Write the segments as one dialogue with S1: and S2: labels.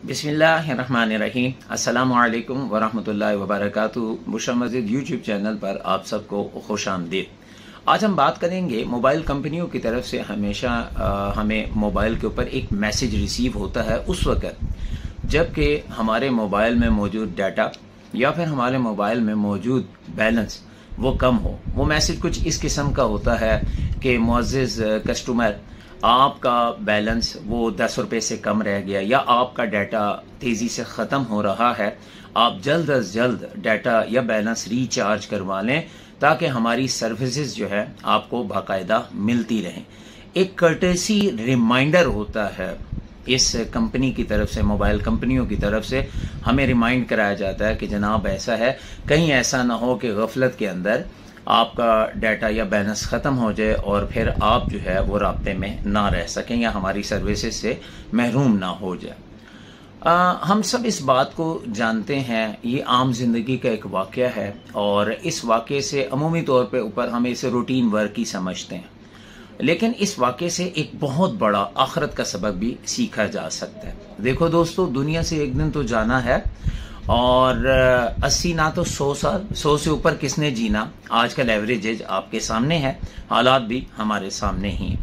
S1: बिस्मिल्लाहिर्रहमानिर्रहीम। अस्सलामुअलैकुम वरहमतुल्लाहि वबरकातुहू। बुशरा मस्जिद यूट्यूब चैनल पर आप सबको खुश आमदीद। आज हम बात करेंगे मोबाइल कंपनियों की तरफ से हमेशा हमें मोबाइल के ऊपर एक मैसेज रिसीव होता है उस वक़्त जबकि हमारे मोबाइल में मौजूद डाटा या फिर हमारे मोबाइल में मौजूद बैलेंस वो कम हो। वो मैसेज कुछ इस किस्म का होता है कि मुअज़्ज़िज़ कस्टमर, आपका बैलेंस वो 10 रुपये से कम रह गया या आपका डाटा तेज़ी से ख़त्म हो रहा है, आप जल्द अज जल्द डाटा या बैलेंस रिचार्ज करवा लें ताकि हमारी सर्विसेज जो है आपको बाकायदा मिलती रहें। एक कर्टेसी रिमाइंडर होता है इस कंपनी की तरफ से, मोबाइल कंपनियों की तरफ से हमें रिमाइंड कराया जाता है कि जनाब ऐसा है, कहीं ऐसा ना हो कि गफलत के अंदर आपका डाटा या बैलेंस ख़त्म हो जाए और फिर आप जो है वो राब्ते में ना रह सकें या हमारी सर्विसेज से महरूम ना हो जाए। हम सब इस बात को जानते हैं, ये आम जिंदगी का एक वाक़या है और इस वाक़े से अमूमी तौर पे ऊपर हम इसे रूटीन वर्क ही समझते हैं, लेकिन इस वाक़े से एक बहुत बड़ा आखिरत का सबक भी सीखा जा सकता है। देखो दोस्तों, दुनिया से एक दिन तो जाना है और 80 ना तो 100 साल, 100 से ऊपर किसने जीना, आजकल एवरेज एज आपके सामने है, हालात भी हमारे सामने ही है।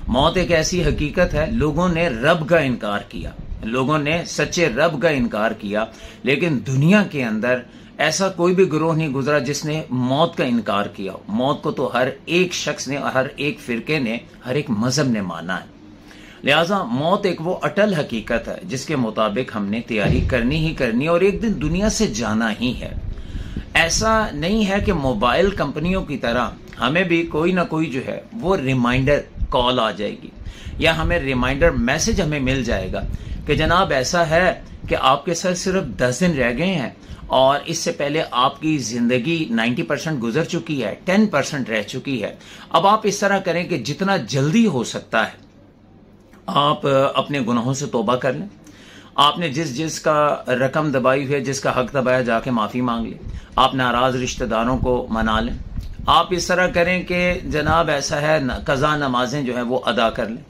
S1: मौत एक ऐसी हकीकत है, लोगों ने रब का इनकार किया, लोगों ने सच्चे रब का इनकार किया, लेकिन दुनिया के अंदर ऐसा कोई भी गिरोह नहीं गुजरा जिसने मौत का इनकार किया। मौत को तो हर एक शख्स ने, हर एक फिरके ने, हर एक मजहब ने माना है। लिहाजा मौत एक वो अटल हकीकत है जिसके मुताबिक हमने तैयारी करनी ही करनी और एक दिन दुनिया से जाना ही है। ऐसा नहीं है कि मोबाइल कंपनियों की तरह हमें भी कोई ना कोई जो है वो रिमाइंडर कॉल आ जाएगी या हमें रिमाइंडर मैसेज हमें मिल जाएगा कि जनाब ऐसा है कि आपके साथ सिर्फ 10 दिन रह गए हैं और इससे पहले आपकी जिंदगी 90% गुजर चुकी है, 10% रह चुकी है। अब आप इस तरह करें कि जितना जल्दी हो सकता है आप अपने गुनाहों से तौबा कर लें। आपने जिस का रकम दबाई हुई है, जिसका हक दबाया, जाके माफ़ी मांग लें। आप नाराज़ रिश्तेदारों को मना लें। आप इस तरह करें कि जनाब ऐसा है, कज़ा नमाजें जो है वो अदा कर लें।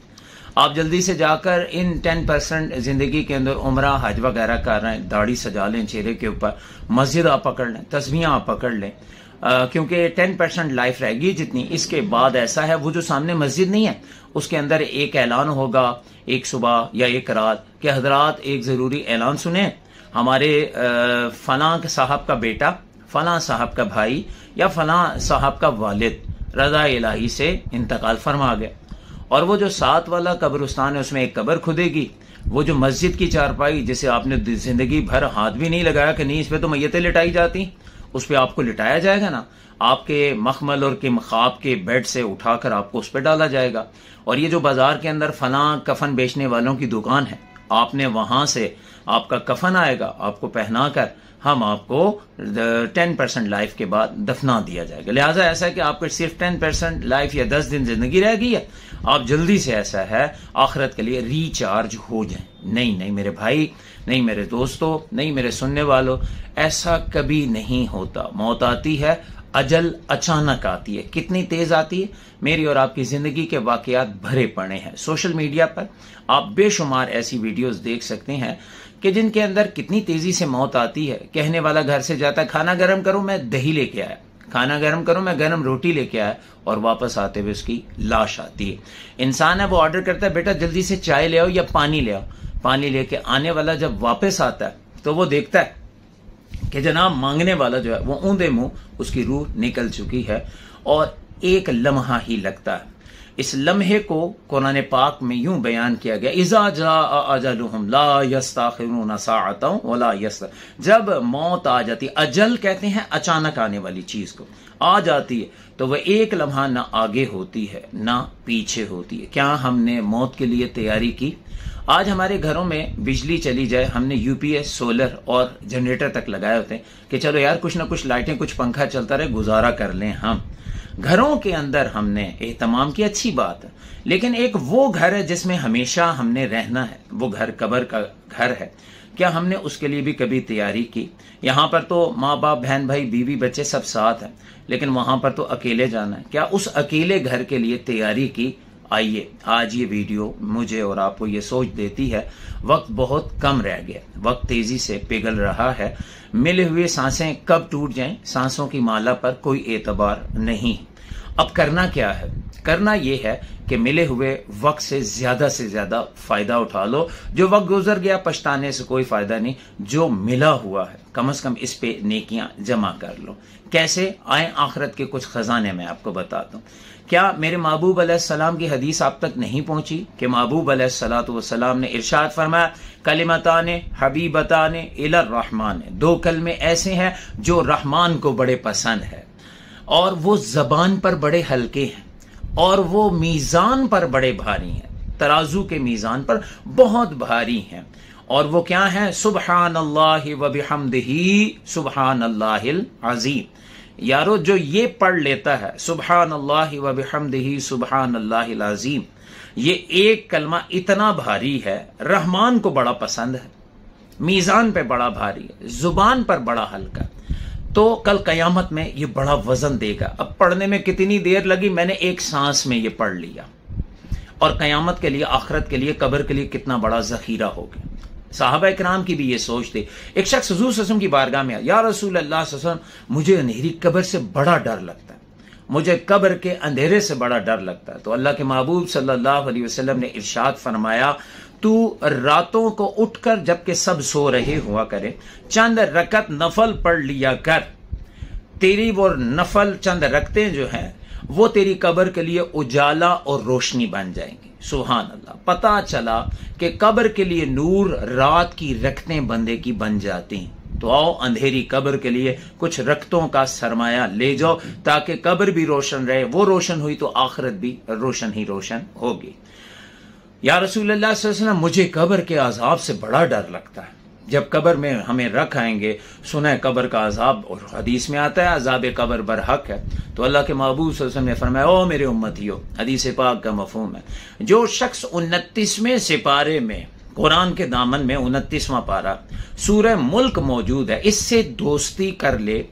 S1: आप जल्दी से जाकर इन 10% ज़िंदगी के अंदर उम्रा हज वगैरह कर रहे हैं, दाढ़ी सजा लें चेहरे के ऊपर, मस्जिद आप पकड़ लें, तस्बीह आप पकड़ लें, क्योंकि 10% लाइफ रहेगी जितनी। इसके बाद ऐसा है, वो जो सामने मस्जिद नहीं है उसके अंदर एक ऐलान होगा, एक सुबह या एक रात, कि हजरात एक ज़रूरी ऐलान सुने, हमारे फलां साहब का बेटा, फलां साहब का भाई या फलां साहब का वालिद रज़ा इलाही से इंतकाल फरमा गया। और वो जो 7 वाला कब्रिस्तान है उसमें एक कब्र खुदेगी। वो जो मस्जिद की चारपाई जिसे आपने जिंदगी भर हाथ भी नहीं लगाया कि नहीं इस पे तो मैयतें लिटाई जाती, उस पर आपको लिटाया जाएगा ना, आपके मखमल और के ख्वाब के बेड से उठाकर आपको उस पर डाला जाएगा। और ये जो बाजार के अंदर फलां कफन बेचने वालों की दुकान है, आपने वहां से आपका कफन आएगा, आपको पहनाकर हम आपको 10% लाइफ के बाद दफना दिया जाएगा। लिहाजा ऐसा है कि आपको सिर्फ 10% लाइफ या 10 दिन जिंदगी रह गई है, आप जल्दी से ऐसा है आखिरत के लिए रिचार्ज हो जाएं। नहीं नहीं मेरे भाई, नहीं मेरे दोस्तों, नहीं मेरे सुनने वालों, ऐसा कभी नहीं होता। मौत आती है, अजल अचानक आती है। कितनी तेज आती है? मेरी और आपकी जिंदगी के वाकयात भरे पड़े हैं। सोशल मीडिया पर आप बेशुमार ऐसी वीडियोस देख सकते हैं कि जिनके अंदर कितनी तेजी से मौत आती है। कहने वाला घर से जाता है, खाना गर्म करो, मैं दही लेके आया, खाना गर्म करो, मैं गर्म रोटी लेके आया, और वापस आते हुए उसकी लाश आती है। इंसान है वो ऑर्डर करता है, बेटा जल्दी से चाय ले आओ या पानी ले आओ। पानी लेके आने वाला जब वापस आता है तो वो देखता है कि जनाब मांगने वाला जो है वो ऊंधे मुंह उसकी रूह निकल चुकी है और एक लम्हा ही लगता है। इस लम्हे को कुरान पाक में यूं बयान किया गया, इज़ा जाअ अजलुहुम ला यस्तखिरून साअतन वला यस्तक़दिमून। जब मौत आ जाती, अजल कहते हैं अचानक आने वाली चीज को, आ जाती है तो वह एक लम्हा ना आगे होती है ना पीछे होती है। क्या हमने मौत के लिए तैयारी की? आज हमारे घरों में बिजली चली जाए, हमने यूपीएस, सोलर और जनरेटर तक लगाए होते हैं कि चलो यार कुछ ना कुछ लाइटें, कुछ पंखा चलता रहे, गुजारा कर लें। हम घरों के अंदर हमने एहतमाम की, अच्छी बात है, लेकिन एक वो घर है जिसमें हमेशा हमने रहना है, वो घर कब्र का घर है। क्या हमने उसके लिए भी कभी तैयारी की? यहाँ पर तो माँ बाप, बहन भाई, बीवी, बच्चे सब साथ हैं, लेकिन वहां पर तो अकेले जाना है। क्या उस अकेले घर के लिए तैयारी की? आइए आज ये वीडियो मुझे और आपको ये सोच देती है, वक्त बहुत कम रह गया, वक्त तेजी से पिघल रहा है, मिले हुए सांसें कब टूट जाएं, सांसों की माला पर कोई एतबार नहीं। अब करना क्या है? करना यह है कि मिले हुए वक्त से ज्यादा फायदा उठा लो। जो वक्त गुजर गया पछताने से कोई फायदा नहीं, जो मिला हुआ है कम से कम इस पे नेकियां जमा कर लो। कैसे? आए आखिरत के कुछ खजाने मैं आपको बताता हूं। क्या मेरे महबूब अलैहिस्सलाम की हदीस आप तक नहीं पहुंची कि महबूब अलैहिस्सलाम ने इरशाद फरमाया, कलिमताने हबीबताने इलर रहमान, दो कलमे ऐसे हैं जो रहमान को बड़े पसंद है और वो जबान पर बड़े हल्के हैं और वो मीजान पर बड़े भारी हैं, तराजू के मीजान पर बहुत भारी हैं। और वो क्या है? सुबहानल्लाहि व बिहम्दिही सुबहानल्लाहिल अज़ीम। यारो जो ये पढ़ लेता है सुबहानल्लाहि व बिहम्दिही सुबहानल्लाहिल अज़ीम, ये एक कलमा इतना भारी है, रहमान को बड़ा पसंद है, मीजान पे बड़ा भारी है, जुबान पर बड़ा हल्का, तो कल कयामत में ये बड़ा वजन देगा। अब पढ़ने में कितनी देर लगी? मैंने एक सांस में ये पढ़ लिया। और कयामत के लिए, आखिरत के लिए, कब्र के लिए कितना बड़ा जखीरा हो गया। साहबा इकराम की भी ये सोच थी। एक शख्स हुजूर सल्लल्लाहु अलैहि वसल्लम की बारगाह में आया, या रसूल अल्लाह सल्लल्लाहु अलैहि वसल्लम, मुझे अंधेरी कब्र से बड़ा डर लगता है, मुझे कब्र के अंधेरे से बड़ा डर लगता है। तो अल्लाह के महबूब सल्लल्लाहु अलैहि वसल्लम ने इरशाद फरमाया, तू रातों को उठकर जबकि सब सो रहे हुआ करे, चंद रकत नफल पढ़ लिया कर। तेरी वो नफल चंद रकतें जो हैं वो तेरी कब्र के लिए उजाला और रोशनी बन जाएंगी। सुभान अल्लाह। पता चला कि कब्र के लिए नूर रात की रकतें बंदे की बन जाती हैं। तो आओ अंधेरी कब्र के लिए कुछ रकतों का सरमाया ले जाओ, ताकि कब्र भी रोशन रहे। वो रोशन हुई तो आखिरत भी रोशन ही रोशन होगी। या रसूल अल्लाह सल्लल्लाहु अलैहि वसल्लम, मुझे कब्र के अजाब से बड़ा डर लगता है। जब कब्र में हमें रख आएंगे, सुना है कब्र का अजाब, और हदीस में आता है अजाब कब्र बरहक है। तो अल्लाह के महबूब सल्लल्लाहु अलैहि वसल्लम ने फरमाया, ओ मेरे उम्मतियों, हदीस पाक का मफहूम है, जो शख्स 29वें सिपारे में, कुरान के दामन में 29वां पारा सूरह मुल्क मौजूद है, इससे दोस्ती कर ले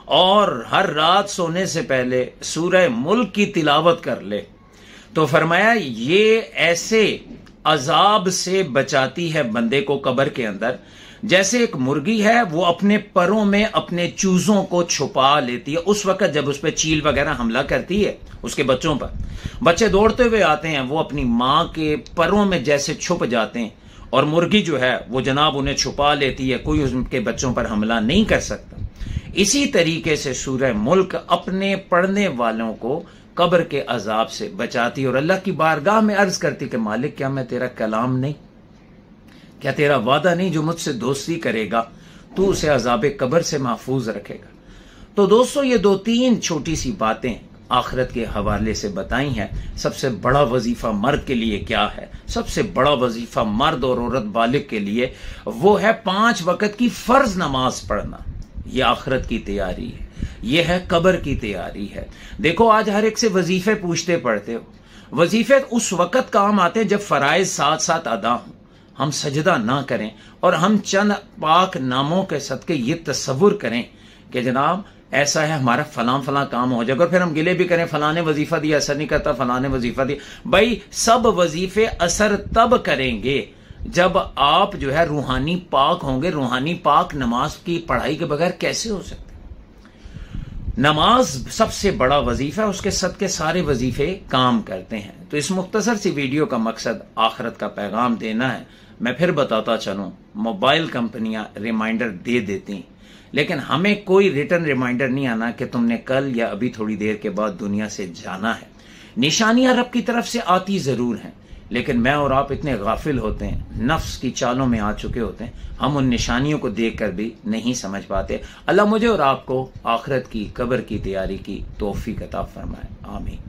S1: और हर रात सोने से पहले सूरह मुल्क की तिलावत कर ले, तो फरमाया ये ऐसे अजाब से बचाती है बंदे को कब्र के अंदर, जैसे एक मुर्गी है वो अपने परों में अपने चूजों को छुपा लेती है उस वक्त जब उस पर चील वगैरह हमला करती है उसके बच्चों पर। बच्चे दौड़ते हुए आते हैं, वो अपनी मां के परों में जैसे छुप जाते हैं, और मुर्गी जो है वो जनाब उन्हें छुपा लेती है, कोई उनके बच्चों पर हमला नहीं कर सकता। इसी तरीके से सूरह मुल्क अपने पढ़ने वालों को कब्र के अजाब से बचाती और अल्लाह की बारगाह में अर्ज करती कि मालिक, क्या मैं तेरा कलाम नहीं, क्या तेरा वादा नहीं, जो मुझसे दोस्ती करेगा तू उसे अजाब कब्र से महफूज रखेगा। तो दोस्तों, ये दो तीन छोटी सी बातें आखिरत के हवाले से बताई हैं। सबसे बड़ा वजीफा मर्द के लिए क्या है? सबसे बड़ा वजीफा मर्द और औरत बालिग के लिए वो है 5 वक्त की फर्ज नमाज पढ़ना। ये आखिरत की तैयारी है, ये है कब्र की तैयारी है। देखो आज हर एक से वजीफे पूछते पढ़ते हो, वजीफे उस वक्त काम आते हैं जब फराइज साथ साथ अदा हों, हम सजदा ना करें और हम चंद पाक नामों के सदके ये तस्वुर करें कि जनाब ऐसा है, हमारा फलां काम हो जाएगा, और फिर हम गिले भी करें फलां ने वजीफा दिया, असर नहीं करता, फलां ने वजीफा दिया। भाई सब वजीफे असर तब करेंगे जब आप जो है रूहानी पाक होंगे। रूहानी पाक नमाज की पढ़ाई के बगैर कैसे हो सकते? नमाज सबसे बड़ा वजीफा है, उसके सदके सारे वजीफे काम करते हैं। तो इस मुख्तसर सी वीडियो का मकसद आखिरत का पैगाम देना है। मैं फिर बताता चलूं, मोबाइल कंपनियां रिमाइंडर दे देती हैं, लेकिन हमें कोई रिटर्न रिमाइंडर नहीं आना कि तुमने कल या अभी थोड़ी देर के बाद दुनिया से जाना है। निशानियां रब की तरफ से आती जरूर हैं, लेकिन मैं और आप इतने गाफिल होते हैं, नफ्स की चालों में आ चुके होते हैं, हम उन निशानियों को देखकर भी नहीं समझ पाते। अल्लाह मुझे और आपको आखिरत की, कब्र की तैयारी की तौफीक अता फरमाए। आमीन।